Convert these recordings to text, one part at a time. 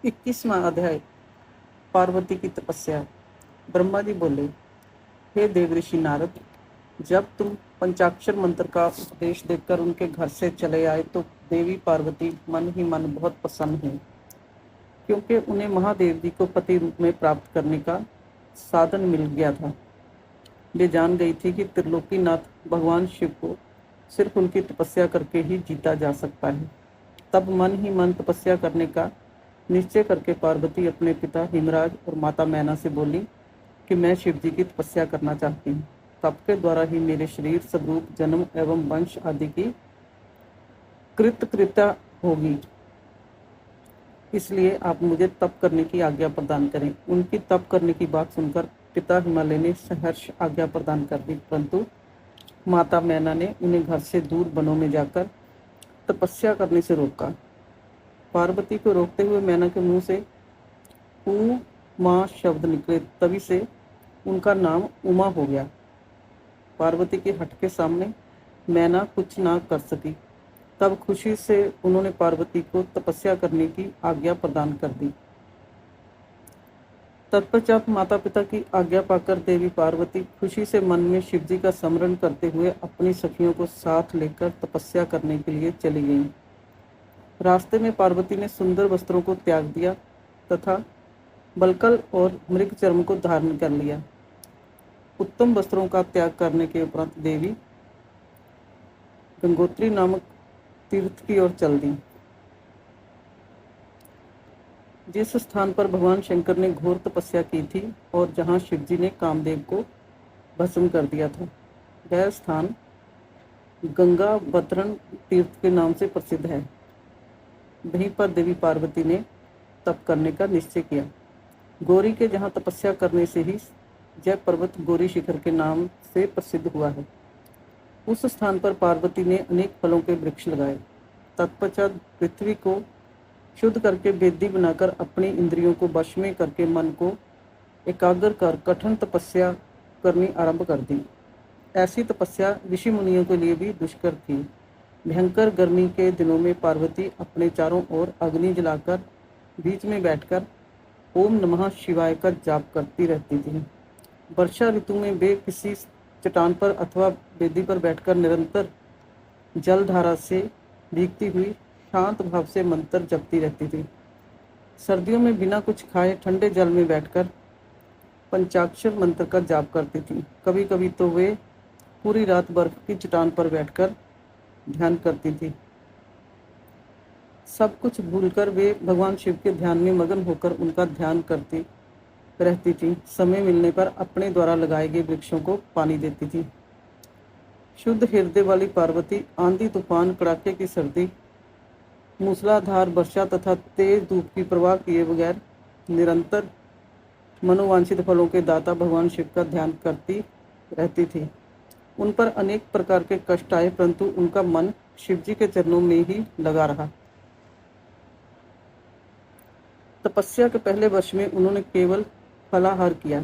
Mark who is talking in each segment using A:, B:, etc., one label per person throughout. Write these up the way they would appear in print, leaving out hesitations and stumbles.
A: 21वां अध्याय। पार्वती की तपस्या। ब्रह्मा जी बोले, हे देव ऋषि नारद, जब तुम पंचाक्षर मंत्र का उपदेश देकर उनके घर से चले आए तो देवी पार्वती मन ही मन बहुत प्रसन्न हुई, क्योंकि उन्हें महादेव जी को पति रूप में प्राप्त करने का साधन मिल गया था। वे जान गई थी कि त्रिलोकीनाथ भगवान शिव को सिर्फ उनकी तपस्या करके ही जीता जा सकता है। तब मन ही मन तपस्या करने का निश्चय करके पार्वती अपने पिता हिमराज और माता मैना से बोली कि मैं शिव जी की तपस्या करना चाहती हूँ। तप के द्वारा ही मेरे शरीर, स्वरूप, जन्म एवं वंश आदि की कृतकृत्यता होगी, इसलिए आप मुझे तप करने की आज्ञा प्रदान करें। उनकी तप करने की बात सुनकर पिता हिमालय ने सहर्ष आज्ञा प्रदान कर दी, परंतु माता मैना ने उन्हें घर से दूर वनों में जाकर तपस्या करने से रोका। पार्वती को रोकते हुए मैना के मुंह से उमा शब्द निकले, तभी से उनका नाम उमा हो गया। पार्वती के हट के सामने मैना कुछ ना कर सकी। तब खुशी से उन्होंने पार्वती को तपस्या करने की आज्ञा प्रदान कर दी। तत्पश्चात माता पिता की आज्ञा पाकर देवी पार्वती खुशी से मन में शिव जी का स्मरण करते हुए अपनी सखियों को साथ लेकर तपस्या करने के लिए चली गईं। रास्ते में पार्वती ने सुंदर वस्त्रों को त्याग दिया तथा बलकल और मृग चर्म को धारण कर लिया। उत्तम वस्त्रों का त्याग करने के उपरांत देवी गंगोत्री नामक तीर्थ की ओर चल दी, जिस स्थान पर भगवान शंकर ने घोर तपस्या की थी और जहां शिव जी ने कामदेव को भस्म कर दिया था। वह स्थान गंगा बतरण तीर्थ के नाम से प्रसिद्ध है। वहीं पर देवी पार्वती ने तप करने का निश्चय किया। गौरी के जहाँ तपस्या करने से ही जय पर्वत गौरी शिखर के नाम से प्रसिद्ध हुआ है। उस स्थान पर पार्वती ने अनेक फलों के वृक्ष लगाए। तत्पश्चात पृथ्वी को शुद्ध करके वेदी बनाकर अपनी इंद्रियों को वश में करके मन को एकाग्र कर कठिन तपस्या करनी आरंभ कर दी। ऐसी तपस्या ऋषि मुनियों के लिए भी दुष्कर थी। भयंकर गर्मी के दिनों में पार्वती अपने चारों ओर अग्नि जलाकर बीच में बैठकर ओम नमः शिवाय का जाप करती रहती थी। वर्षा ऋतु में वे किसी चट्टान पर अथवा वेदी पर बैठकर निरंतर जलधारा से भीगती हुई शांत भाव से मंत्र जपती रहती थी। सर्दियों में बिना कुछ खाए ठंडे जल में बैठकर पंचाक्षर मंत्र का जाप करती थी। कभी कभी तो वे पूरी रात बर्फ की चट्टान पर बैठकर ध्यान करती थी। सब कुछ भूलकर वे भगवान शिव के ध्यान में मगन होकर उनका ध्यान करती रहती थी। समय मिलने पर अपने द्वारा लगाए गए वृक्षों को पानी देती थी। शुद्ध हृदय वाली पार्वती आंधी तूफान, कड़ाके की सर्दी, मूसलाधार वर्षा तथा तेज धूप की परवाह किए बगैर निरंतर मनोवांछित फलों के दाता भगवान शिव का ध्यान करती रहती थी। उन पर अनेक प्रकार के कष्ट आए, परंतु उनका मन शिव जी के चरणों में ही लगा रहा। तपस्या के पहले वर्ष में उन्होंने केवल फलाहार किया।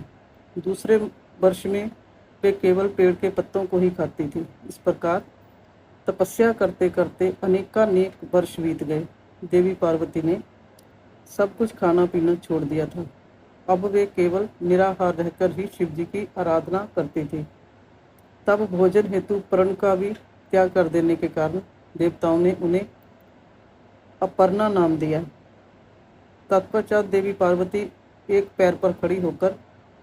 A: दूसरे वर्ष में वे केवल पेड़ के पत्तों को ही खाती थी। इस प्रकार तपस्या करते करते अनेकानेक वर्ष बीत गए। देवी पार्वती ने सब कुछ खाना पीना छोड़ दिया था। अब वे केवल निराहार रहकर ही शिव जी की आराधना करती थी। तब भोजन हेतु प्रण का भी त्याग कर देने के कारण देवताओं ने उन्हें अपर्णा नाम दिया। तत्पश्चात देवी पार्वती एक पैर पर खड़ी होकर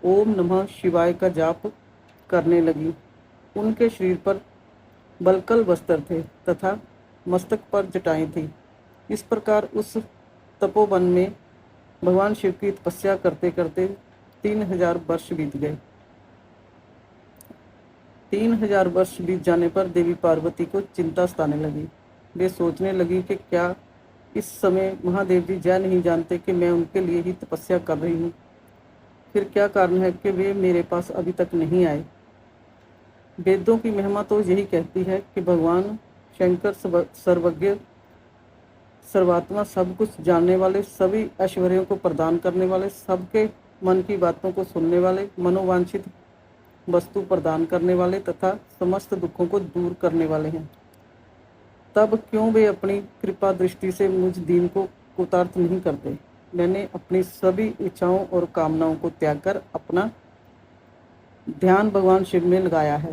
A: ओम नमः शिवाय का जाप करने लगी। उनके शरीर पर बलकल वस्त्र थे तथा मस्तक पर जटाएं थी। इस प्रकार उस तपोवन में भगवान शिव की तपस्या करते करते 3000 वर्ष बीत गए। 3000 वर्ष बीत जाने पर देवी पार्वती को चिंता सताने लगी। वे सोचने लगी कि क्या इस समय महादेव जी यह नहीं जानते कि मैं उनके लिए ही तपस्या कर रही हूँ? फिर क्या कारण है कि वे मेरे पास अभी तक नहीं आए? वेदों की महिमा तो यही कहती है कि भगवान शंकर सर्वज्ञ, सर्वात्मा, सब कुछ जानने वाले, सभी ऐश्वर्यों को प्रदान करने वाले, सबके मन की बातों को सुनने वाले, मनोवांछित वस्तु प्रदान करने वाले तथा समस्त दुखों को दूर करने वाले हैं। तब क्यों वे अपनी कृपा दृष्टि से मुझ दीन को कृतार्थ नहीं करते? मैंने अपनी सभी इच्छाओं और कामनाओं को त्याग कर अपना ध्यान भगवान शिव में लगाया है।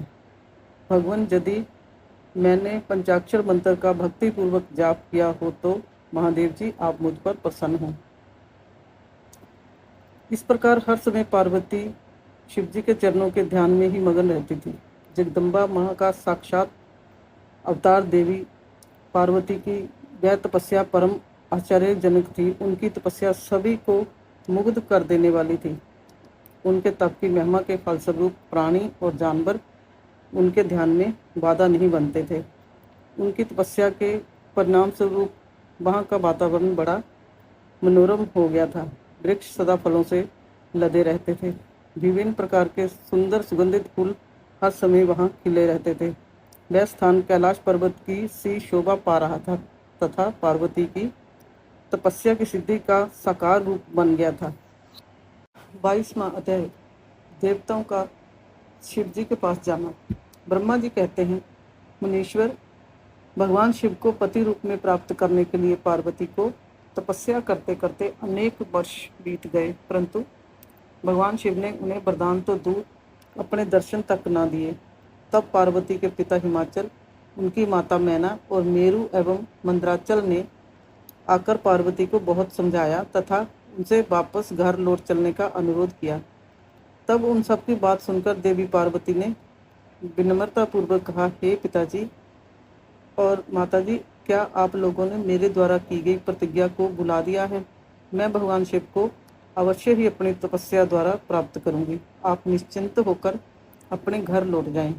A: भगवान, यदि मैंने पंचाक्षर मंत्र का भक्तिपूर्वक जाप किया हो तो महादेव जी आप मुझ पर प्रसन्न हों। इस प्रकार हर समय पार्वती शिव जी के चरणों के ध्यान में ही मगन रहती थी। जगदम्बा माँ का साक्षात अवतार देवी पार्वती की यह तपस्या परम आश्चर्यजनक थी। उनकी तपस्या सभी को मुग्ध कर देने वाली थी। उनके तप की महिमा के फलस्वरूप प्राणी और जानवर उनके ध्यान में बाधा नहीं बनते थे। उनकी तपस्या के परिणाम स्वरूप वहाँ का वातावरण बड़ा मनोरम हो गया था। वृक्ष सदा फलों से लदे रहते थे। विभिन्न प्रकार के सुंदर सुगंधित फूल हर समय वहाँ खिले रहते थे। वह स्थान कैलाश पर्वत की सी शोभा पा रहा था तथा पार्वती की तपस्या की सिद्धि का साकार रूप बन गया था। 22वां अध्याय, देवताओं का शिव जी के पास जाना। ब्रह्मा जी कहते हैं, मुनीश्वर, भगवान शिव को पति रूप में प्राप्त करने के लिए पार्वती को तपस्या करते करते अनेक वर्ष बीत गए, परंतु भगवान शिव ने उन्हें वरदान तो दूर अपने दर्शन तक न दिए। तब पार्वती के पिता हिमाचल, उनकी माता मैना और मेरु एवं मंदराचल ने आकर पार्वती को बहुत समझाया तथा उनसे वापस घर लौट चलने का अनुरोध किया। तब उन सब की बात सुनकर देवी पार्वती ने विनम्रतापूर्वक कहा, हे पिताजी और माताजी, क्या आप लोगों ने मेरे द्वारा की गई प्रतिज्ञा को भुला दिया है? मैं भगवान शिव को अवश्य ही अपनी तपस्या द्वारा प्राप्त करूंगी। आप निश्चिंत होकर अपने घर लौट जाएं।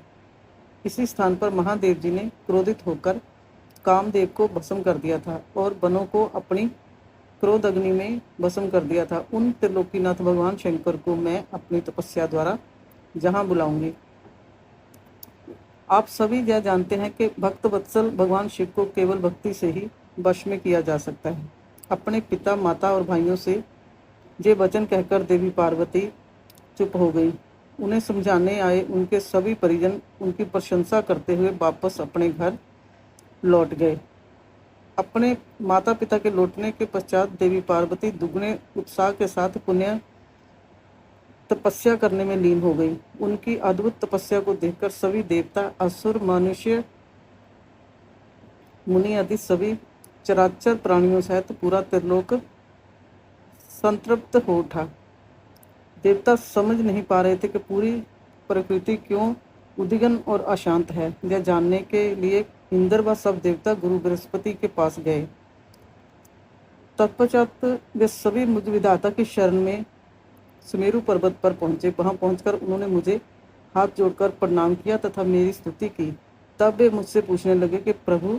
A: इसी स्थान पर महादेव जी ने क्रोधित होकर कामदेव को भस्म कर दिया था और वनों को अपनी क्रोध अग्नि में भस्म कर दिया था। उन त्रिलोकीनाथ भगवान शंकर को मैं अपनी तपस्या द्वारा जहाँ बुलाऊंगी। आप सभी यह जानते हैं कि भक्त वत्सल भगवान शिव को केवल भक्ति से ही वश में किया जा सकता है। अपने पिता, माता और भाइयों से ये वचन कहकर देवी पार्वती चुप हो गई। उन्हें समझाने आए उनके सभी परिजन उनकी प्रशंसा करते हुए वापस अपने घर लौट गए। अपने माता पिता के लौटने के पश्चात देवी पार्वती दुगने उत्साह के साथ पुण्य तपस्या करने में लीन हो गई। उनकी अद्भुत तपस्या को देखकर सभी देवता, असुर, मनुष्य, मुनि आदि सभी चराचर प्राणियों सहित पूरा त्रिलोक संतृप्त हो उठा। देवता समझ नहीं पा रहे थे कि पूरी प्रकृति क्यों उद्विग्न और अशांत है। यह जानने के लिए इंद्र व सब देवता गुरु बृहस्पति के पास गए। तत्पश्चात वे सभी मुझ विधाता की शरण में सुमेरु पर्वत पर पहुंचे। वहां पहुंचकर उन्होंने मुझे हाथ जोड़कर प्रणाम किया तथा मेरी स्तुति की। तब वे मुझसे पूछने लगे कि प्रभु,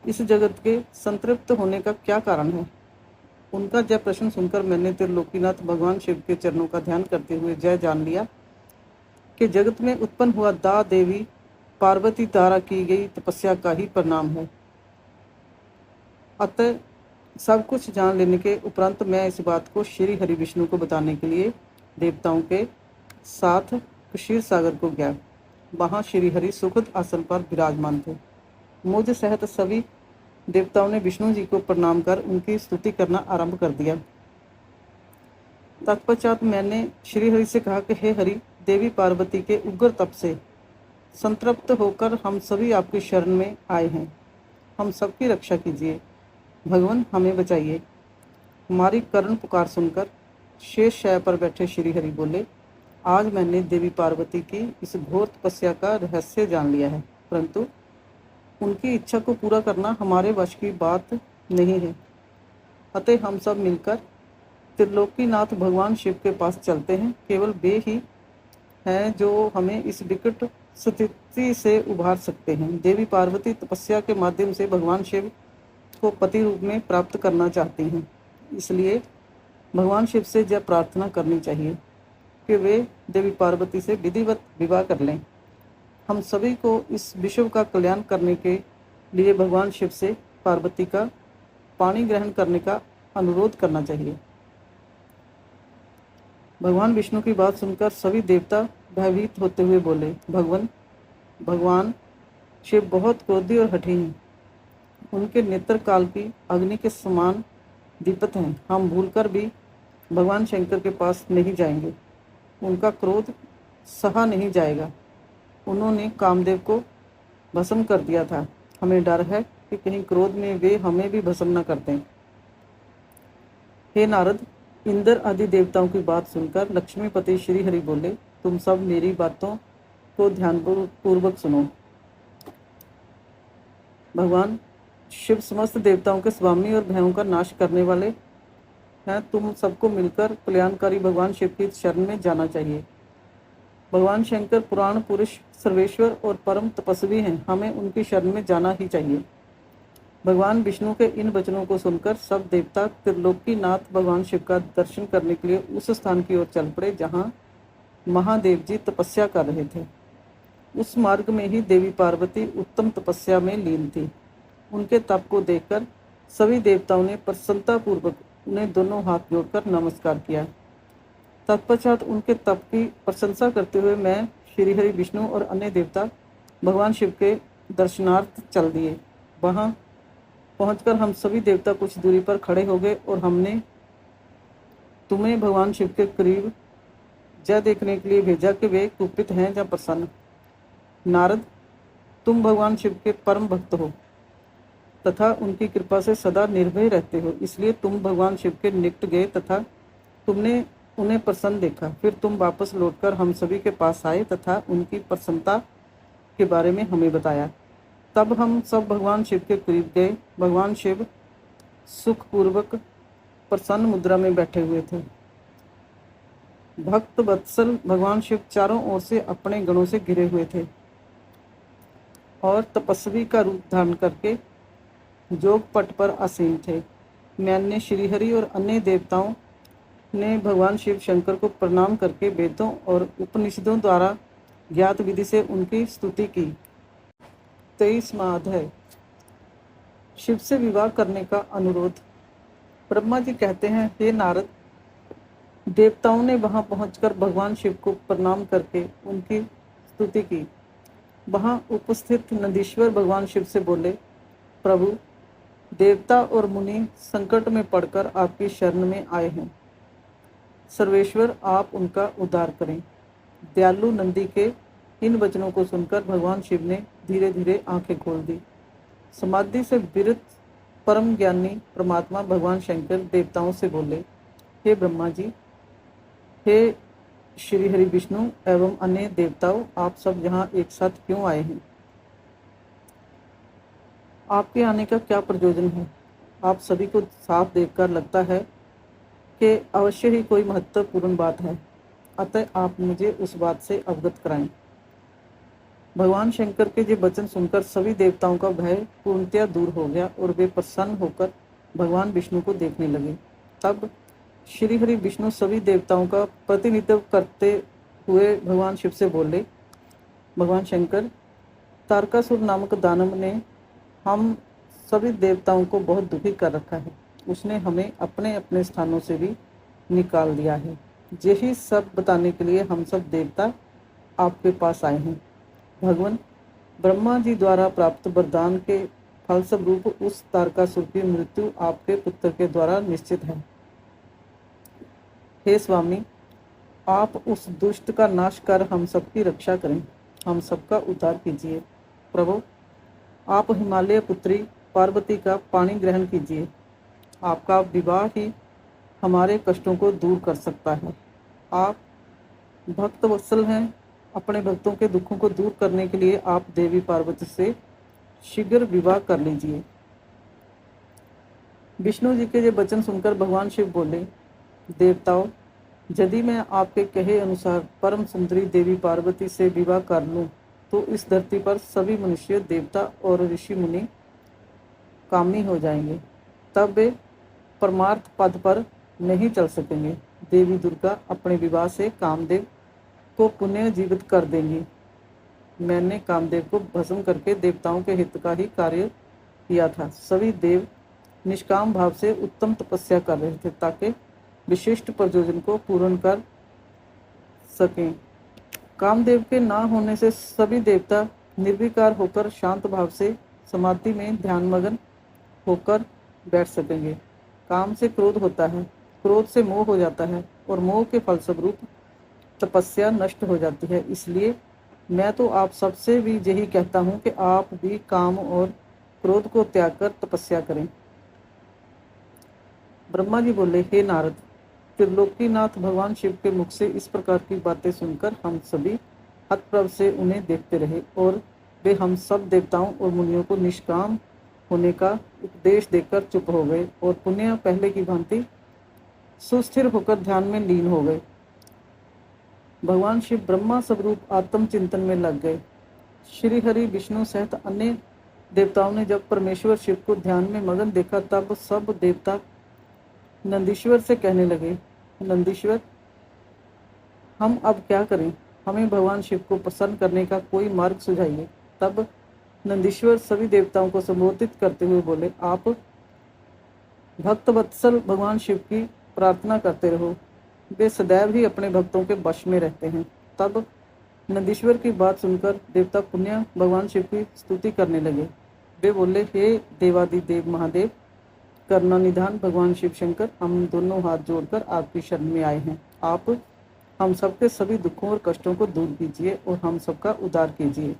A: इस जगत के संतृप्त होने का क्या कारण है? उनका यह प्रश्न सुनकर मैंने त्रिलोकीनाथ भगवान शिव के चरणों का ध्यान करते हुए यह जान लिया कि जगत में उत्पन्न हुआ दा देवी पार्वती द्वारा की गई तपस्या का ही परिणाम है। अतः सब कुछ जान लेने के उपरांत मैं इस बात को श्री हरि विष्णु को बताने के लिए देवताओं के साथ क्षीर सागर को गया। वहां श्री हरि सुखद आसन पर विराजमान थे। मुझ सहित सभी देवताओं ने विष्णु जी को प्रणाम कर उनकी स्तुति करना आरंभ कर दिया। तत्पश्चात मैंने श्री हरि से कहा कि हे हरि, देवी पार्वती के उग्र तप से संतृप्त होकर हम सभी आपकी शरण में आए हैं। हम सबकी रक्षा कीजिए। भगवान, हमें बचाइए। हमारी करुण पुकार सुनकर शेष शैया पर बैठे श्री हरि बोले, आज मैंने देवी पार्वती की इस घोर तपस्या का रहस्य जान लिया है, परंतु उनकी इच्छा को पूरा करना हमारे वश की बात नहीं है। अतः हम सब मिलकर त्रिलोकीनाथ भगवान शिव के पास चलते हैं। केवल वे ही हैं जो हमें इस विकट स्थिति से उबार सकते हैं। देवी पार्वती तपस्या के माध्यम से भगवान शिव को पति रूप में प्राप्त करना चाहती हैं। इसलिए भगवान शिव से यह प्रार्थना करनी चाहिए कि वे देवी पार्वती से विधिवत विवाह कर लें। हम सभी को इस विश्व का कल्याण करने के लिए भगवान शिव से पार्वती का पाणी ग्रहण करने का अनुरोध करना चाहिए। भगवान विष्णु की बात सुनकर सभी देवता भयभीत होते हुए बोले, भगवान शिव बहुत क्रोधी और हठी हैं। उनके नेत्र काल की अग्नि के समान दीपत हैं। हम भूलकर भी भगवान शंकर के पास नहीं जाएंगे। उनका क्रोध सहा नहीं जाएगा। उन्होंने कामदेव को भस्म कर दिया था। हमें डर है कि कहीं क्रोध में वे हमें भी भस्म न कर दें। हे नारद, इंद्र आदि देवताओं की बात सुनकर लक्ष्मीपति श्री हरि बोले, तुम सब मेरी बातों को ध्यानपूर्वक सुनो। भगवान शिव समस्त देवताओं के स्वामी और भयों का नाश करने वाले हैं। तुम सबको मिलकर कल्याणकारी भगवान शिव की शरण में जाना चाहिए। भगवान शंकर पुराण पुरुष, सर्वेश्वर और परम तपस्वी हैं। हमें उनकी शरण में जाना ही चाहिए। भगवान विष्णु के इन वचनों को सुनकर सब देवता त्रिलोकीनाथ भगवान शिव का दर्शन करने के लिए उस स्थान की ओर चल पड़े जहाँ महादेव जी तपस्या कर रहे थे। उस मार्ग में ही देवी पार्वती उत्तम तपस्या में लीन थी। उनके तप को देखकर सभी देवताओं ने प्रसन्नतापूर्वक उन्हें दोनों हाथ जोड़कर नमस्कार किया। तत्पश्चात उनके तप की प्रशंसा करते हुए मैं, श्रीहरि, विष्णु और अन्य देवता भगवान शिव के दर्शनार्थ चल दिए। वहाँ पहुंचकर हम सभी देवता कुछ दूरी पर खड़े हो गए और हमने तुम्हें भगवान शिव के करीब यह देखने के लिए भेजा कि वे कुपित हैं या प्रसन्न। नारद, तुम भगवान शिव के परम भक्त हो तथा उनकी कृपा से सदा निर्भय रहते हो, इसलिए तुम भगवान शिव के निकट गए तथा तुमने उन्हें प्रसन्न देखा। फिर तुम वापस लौटकर हम सभी के पास आए तथा उनकी प्रसन्नता के बारे में हमें बताया। तब हम सब भगवान शिव के करीब गए। भगवान शिव सुखपूर्वक प्रसन्न मुद्रा में बैठे हुए थे। भक्त वत्सल भगवान शिव चारों ओर से अपने गणों से घिरे हुए थे और तपस्वी का रूप धारण करके योग पट पर आसीन थे। मैंने श्रीहरि और अन्य देवताओं ने भगवान शिव शंकर को प्रणाम करके वेदों और उपनिषदों द्वारा ज्ञात विधि से उनकी स्तुति की। 23वां अध्याय, शिव से विवाह करने का अनुरोध। ब्रह्मा जी कहते हैं, हे नारद, देवताओं ने वहां पहुंचकर भगवान शिव को प्रणाम करके उनकी स्तुति की। वहां उपस्थित नंदीश्वर भगवान शिव से बोले, प्रभु, देवता और मुनि संकट में पड़कर आपकी शरण में आए हैं। सर्वेश्वर, आप उनका उद्धार करें। दयालु नंदी के इन वचनों को सुनकर भगवान शिव ने धीरे धीरे आंखें खोल दी। समाधि से विरत परम ज्ञानी परमात्मा भगवान शंकर देवताओं से बोले, हे ब्रह्मा जी, हे श्री हरि, विष्णु एवं अन्य देवताओं, आप सब यहाँ एक साथ क्यों आए हैं? आपके आने का क्या प्रयोजन है? आप सभी को साफ देखकर लगता है कि अवश्य ही कोई महत्वपूर्ण बात है, अतः आप मुझे उस बात से अवगत कराएं। भगवान शंकर के ये वचन सुनकर सभी देवताओं का भय पूर्णतया दूर हो गया और वे प्रसन्न होकर भगवान विष्णु को देखने लगे। तब श्री हरि विष्णु सभी देवताओं का प्रतिनिधित्व करते हुए भगवान शिव से बोले, भगवान शंकर, तारकासुर नामक दानव ने हम सभी देवताओं को बहुत दुखी कर रखा है। उसने हमें अपने अपने स्थानों से भी निकाल दिया है। यही सब बताने के लिए हम सब देवता आपके पास आए हैं। भगवान ब्रह्मा जी द्वारा प्राप्त वरदान के फलस्वरूप उस तारकासुर की मृत्यु आपके पुत्र के द्वारा निश्चित है। हे स्वामी, आप उस दुष्ट का नाश कर हम सबकी रक्षा करें, हम सबका उद्धार कीजिए। प्रभु, आप हिमालय पुत्री पार्वती का पाणी ग्रहण कीजिए। आपका विवाह ही हमारे कष्टों को दूर कर सकता है। आप भक्त वत्सल हैं। अपने भक्तों के दुखों को दूर करने के लिए आप देवी पार्वती से शीघ्र विवाह कर लीजिए। विष्णु जी के ये वचन सुनकर भगवान शिव बोले, देवताओं, यदि मैं आपके कहे अनुसार परम सुंदरी देवी पार्वती से विवाह कर लूं तो इस धरती पर सभी मनुष्य, देवता और ऋषि मुनि कामी हो जाएंगे। तब वे परमार्थ पद पर नहीं चल सकेंगे। देवी दुर्गा अपने विवाह से कामदेव को पुनः जीवित कर देंगी। मैंने कामदेव को भस्म करके देवताओं के हित का ही कार्य किया था। सभी देव निष्काम भाव से उत्तम तपस्या कर रहे थे ताकि विशिष्ट प्रयोजन को पूर्ण कर सकें। कामदेव के ना होने से सभी देवता निर्विकार होकर शांत भाव से समाधि में ध्यानमग्न होकर बैठ सकेंगे। काम से क्रोध होता है, क्रोध से मोह हो जाता है और मोह के फलस्वरूप तपस्या नष्ट हो जाती है। इसलिए मैं तो आप सबसे भी यही कहता हूँ कि आप भी काम और क्रोध को त्याग कर तपस्या करें। ब्रह्मा जी बोले, हे नारद, त्रिलोकीनाथ भगवान शिव के मुख से इस प्रकार की बातें सुनकर हम सभी हतप्रभ से उन्हें देखते रहे और वे हम सब देवताओं और मुनियों को निष्काम होने का उपदेश देकर चुप हो गए और पुण्य पहले की भांति सुस्थिर होकर ध्यान में लीन हो गए। भगवान शिव ब्रह्मा स्वरूप आत्म चिंतन में लग गए। श्री हरि विष्णु सहित अन्य देवताओं ने जब परमेश्वर शिव को ध्यान में मगन देखा तब सब देवता नंदीश्वर से कहने लगे, नंदीश्वर, हम अब क्या करें? हमें भगवान शिव को प्रसन्न करने का कोई मार्ग सुझाइए। तब नंदीश्वर सभी देवताओं को संबोधित करते हुए बोले, आप भक्त वत्सल भगवान शिव की प्रार्थना करते रहो, वे सदैव ही अपने भक्तों के वश में रहते हैं। तब नंदीश्वर की बात सुनकर देवता पुण्य भगवान शिव की स्तुति करने लगे। वे बोले, हे देवादिदेव महादेव, करना निधान भगवान शिव शंकर, हम दोनों हाथ जोड़कर आपकी शरण में आए हैं। आप हम सबके सभी दुखों और कष्टों को दूर कीजिए और हम सबका उद्धार कीजिए।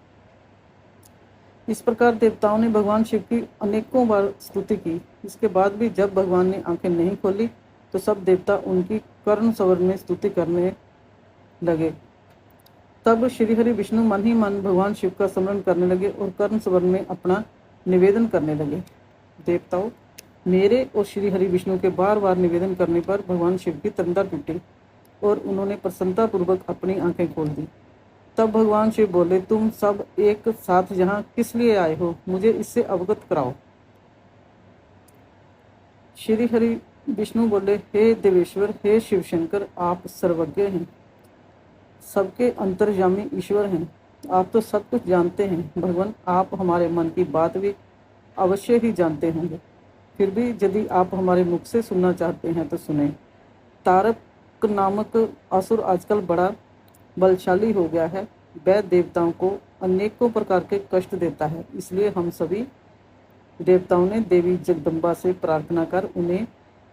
A: इस प्रकार देवताओं ने भगवान शिव की अनेकों बार स्तुति की। इसके बाद भी जब भगवान ने आंखें नहीं खोली तो सब देवता उनकी कर्ण स्वर में स्तुति करने लगे। तब श्री हरि विष्णु मन ही मन भगवान शिव का स्मरण करने लगे और कर्ण स्वर में अपना निवेदन करने लगे। देवताओं, मेरे और श्री हरि विष्णु के बार बार निवेदन करने पर भगवान शिव की तंद्रा टूटी और उन्होंने प्रसन्नता पूर्वक अपनी आंखें खोल दी। तब भगवान शिव बोले, तुम सब एक साथ यहाँ किस लिए आए हो? मुझे इससे अवगत कराओ। श्री हरि विष्णु बोले, हे देवेश्वर, हे शिव शंकर, आप सर्वज्ञ हैं, सबके अंतर्यामी ईश्वर हैं, आप तो सब कुछ जानते हैं। भगवान, आप हमारे मन की बात भी अवश्य ही जानते होंगे, फिर भी यदि आप हमारे मुख से सुनना चाहते हैं तो सुने। तारक नामक असुर आजकल बड़ा बलशाली हो गया है, वह देवताओं को अनेकों प्रकार के कष्ट देता है। इसलिए हम सभी देवताओं ने देवी जगदम्बा से प्रार्थना कर उन्हें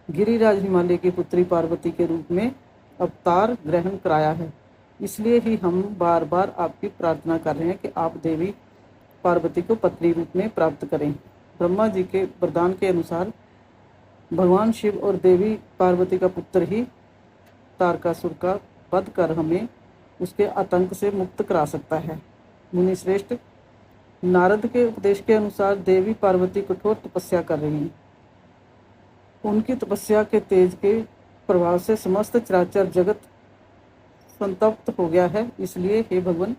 A: गिरिराज हिमालय की पुत्री पार्वती के रूप में अवतार ग्रहण कराया है। इसलिए ही हम बार बार आपकी प्रार्थना कर रहे हैं कि आप देवी पार्वती को पत्नी रूप में प्राप्त करें। ब्रह्मा जी के वरदान के अनुसार भगवान शिव और देवी पार्वती का पुत्र ही तारकासुर का वध कर हमें उसके आतंक से मुक्त करा सकता है। मुनि श्रेष्ठ, नारद के उपदेश के अनुसार देवी पार्वती कठोर तपस्या कर रही हैं। उनकी तपस्या के तेज के प्रभाव से समस्त चराचर जगत संतप्त हो गया है। इसलिए हे भगवान,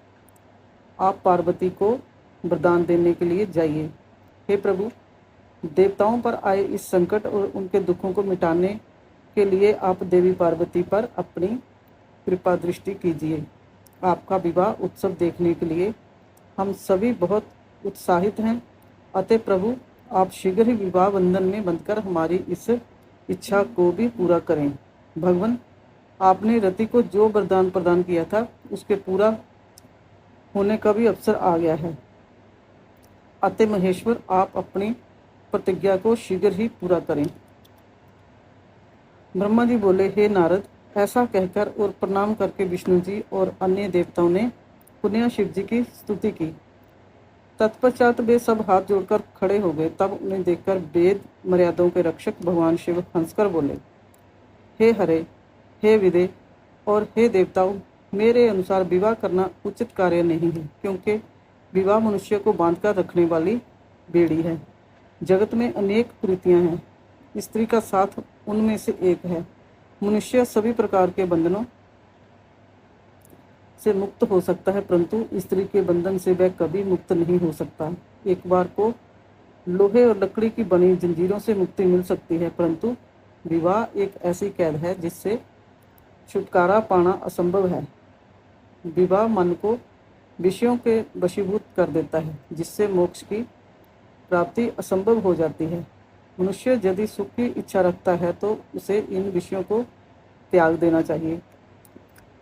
A: आप पार्वती को वरदान देने के लिए जाइए। हे प्रभु, देवताओं पर आए इस संकट और उनके दुखों को मिटाने के लिए आप देवी पार्वती पर अपनी कृपा दृष्टि कीजिए। आपका विवाह उत्सव देखने के लिए हम सभी बहुत उत्साहित हैं। अतः प्रभु, आप शीघ्र ही विवाह बंधन में बंधकर हमारी इस इच्छा को भी पूरा करें। भगवान, आपने रति को जो वरदान प्रदान किया था उसके पूरा होने का भी अवसर आ गया है। अतः महेश्वर, आप अपनी प्रतिज्ञा को शीघ्र ही पूरा करें। ब्रह्मा जी बोले, हे नारद, ऐसा कहकर और प्रणाम करके विष्णु जी और अन्य देवताओं ने पुण्य शिव जी की स्तुति की। तत्पश्चात वे सब हाथ जोड़कर खड़े हो गए। तब उन्हें देखकर वेद मर्यादाओं के रक्षक भगवान शिव हंसकर बोले, हे हरे, हे विदे और हे देवताओं, मेरे अनुसार विवाह करना उचित कार्य नहीं है, क्योंकि विवाह मनुष्य को बांधकर रखने वाली बेड़ी है। जगत में अनेक कुरीतियां हैं, स्त्री का साथ उनमें से एक है। मनुष्य सभी प्रकार के बंधनों से मुक्त हो सकता है, परंतु स्त्री के बंधन से वह कभी मुक्त नहीं हो सकता। एक बार को लोहे और लकड़ी की बनी जंजीरों से मुक्ति मिल सकती है, परंतु विवाह एक ऐसी कैद है जिससे छुटकारा पाना असंभव है। विवाह मन को विषयों के वशीभूत कर देता है, जिससे मोक्ष की प्राप्ति असंभव हो जाती है। मनुष्य यदि सुख की इच्छा रखता है तो उसे इन विषयों को त्याग देना चाहिए।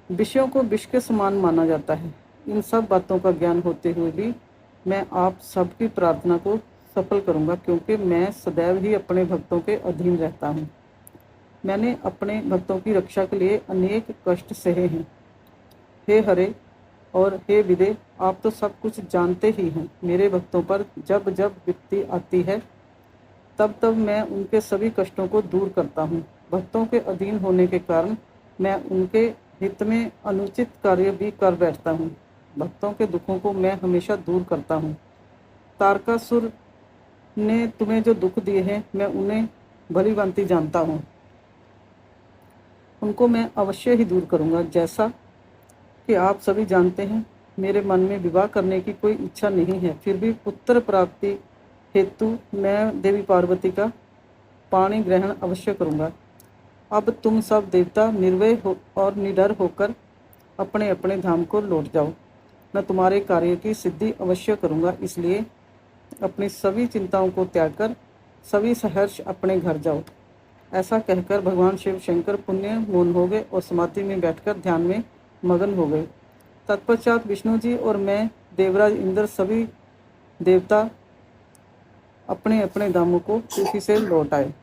A: विषयों को विष के समान माना जाता है। इन सब बातों का ज्ञान होते हुए भी मैं आप सबकी प्रार्थना को सफल करूँगा, क्योंकि मैं सदैव ही अपने भक्तों के अधीन रहता हूँ। मैंने अपने भक्तों की रक्षा के लिए अनेक कष्ट सहे हैं। हे हरे और हे विदे, आप तो सब कुछ जानते ही हैं। मेरे भक्तों पर जब जब विपत्ति आती है, तब तब मैं उनके सभी कष्टों को दूर करता हूँ। भक्तों के अधीन होने के कारण मैं उनके हित में अनुचित कार्य भी कर बैठता हूँ। भक्तों के दुखों को मैं हमेशा दूर करता हूँ। तारकासुर ने तुम्हें जो दुख दिए हैं, मैं उन्हें भली भांति जानता हूँ। उनको मैं अवश्य ही दूर करूँगा। जैसा कि आप सभी जानते हैं, मेरे मन में विवाह करने की कोई इच्छा नहीं है, फिर भी पुत्र प्राप्ति हेतु मैं देवी पार्वती का पाणी ग्रहण अवश्य करूँगा। अब तुम सब देवता निर्भय हो और निडर होकर अपने अपने धाम को लौट जाओ। मैं तुम्हारे कार्य की सिद्धि अवश्य करूँगा, इसलिए अपनी सभी चिंताओं को त्याग कर सभी सहर्ष अपने घर जाओ। ऐसा कहकर भगवान शिव शंकर पुण्य मौन हो गए और समाधि में बैठकर ध्यान में मगन हो गए। तत्पश्चात विष्णु जी और मैं, देवराज इंद्र, सभी देवता अपने अपने धामों को खुशी से लौट आए।